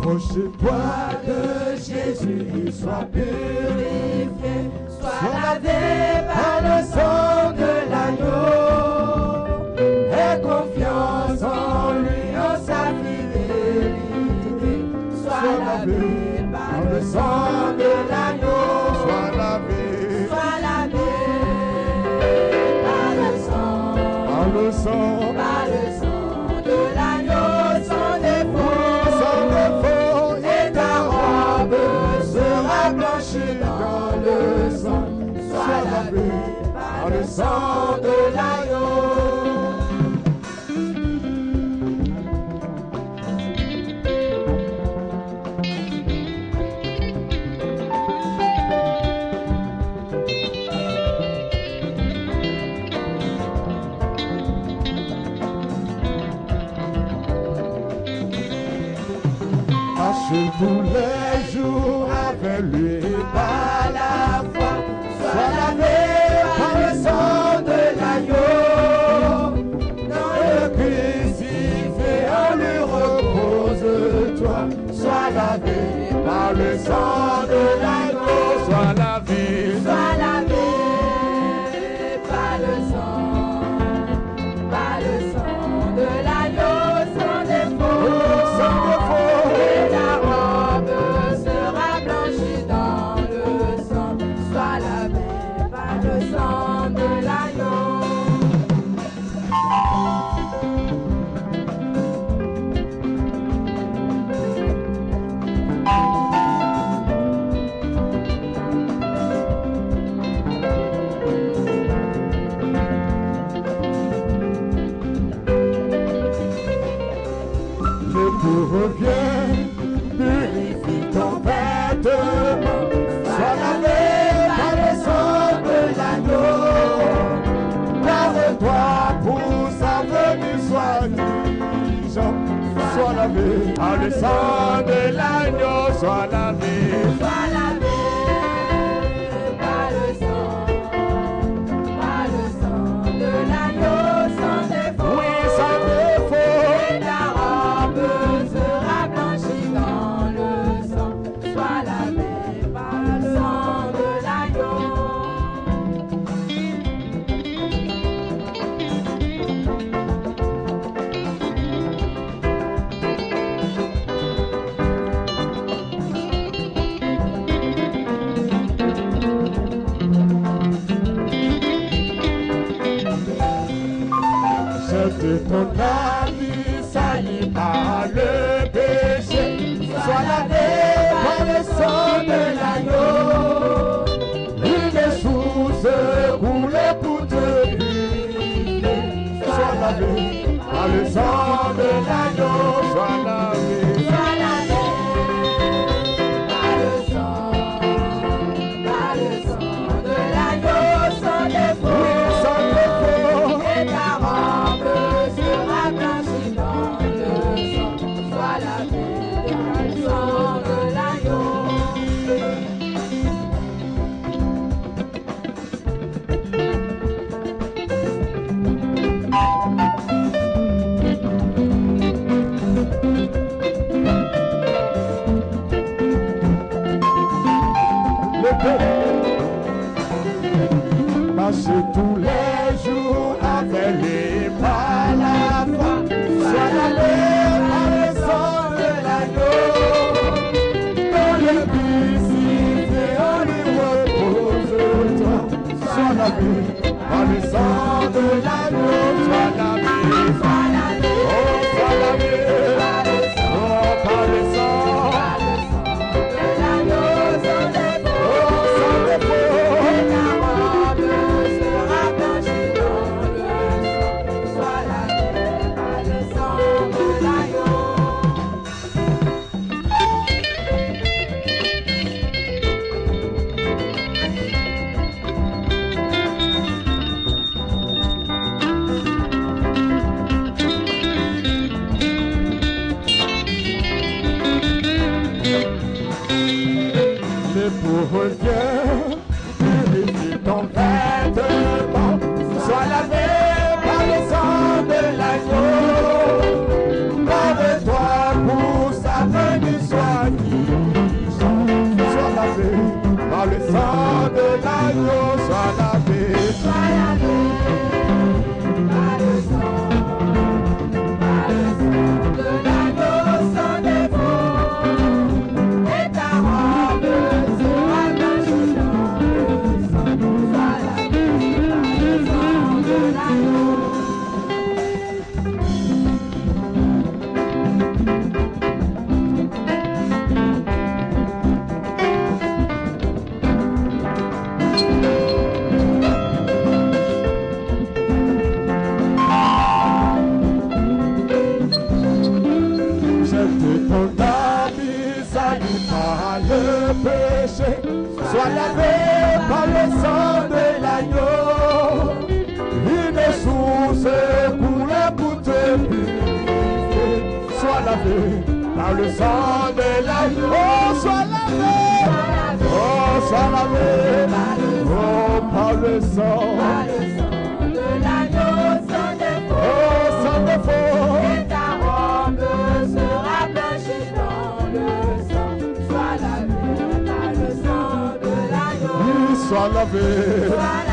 Approche-toi de Jésus, sois purifié, sois lavé par le sang de l'agneau. Aie confiance en lui, en sa fidélité. Sois lavé par le sang de l'agneau. Sois lavé par le sang. Par le sang. Par le sang de l'agneau, sans défaut. Sans défaut. Et ta robe sera blanchie dans le sang. Sois lavé par le sang de l'agneau. Tous les jours avec lui par la foi, sois lavé par le sang de l'agneau. Dans le crucifix, en lui repose-toi. Sois lavé par le sang de l'agneau. Sois lavé par le sang de l'agneau, sans défaut, sans défaut. Reviens, purifie ton vêtement, sois lavé par le sang de l'agneau. Lave-toi pour sa venue, sois dirigeant, sois lavé par le sang de l'agneau, sois lavé par le sang de l'agneau, sans défaut. Oui, sans défaut. Et ta robe sera blanchie dans le sang, sois lavé par le sang de l'agneau. Jette ton avis sali par le péché, sois lavé par le sang de l'agneau. Une source coule pour te purifier, sois lavé par le sang de l'agneau. Sois lavé par le sang de l'agneau, sans défaut. Sans défaut. Et ta robe sera blanchie dans le sang, sois lavé par le sang de l'agneau. Marche tous les jours avec lui par la foi, sois lavé par le sang de l'agneau. Dans le crucifix, on lui repose-toi, sois lavé par le sang de l'agneau. Sois lavé, oh, sois lavé, oh, par le sang de l'agneau, sans défaut, oh, sans défaut. Reviens, purifie ton vêtement, sois lavé par le sang de l'agneau. Lave-toi pour sa venue, sois sois lavé par le sang de l'agneau. Une source coule pour te purifier. Sois lavé par le sang de l'agneau. Oh, sois lavé. Oh, sois lavé. Oh, par le sang. De l'agneau sans défaut. Oh, sans défaut. Et ta robe sera blanchie dans le sang. Sois lavé par le sang de l'agneau. Sois lavé.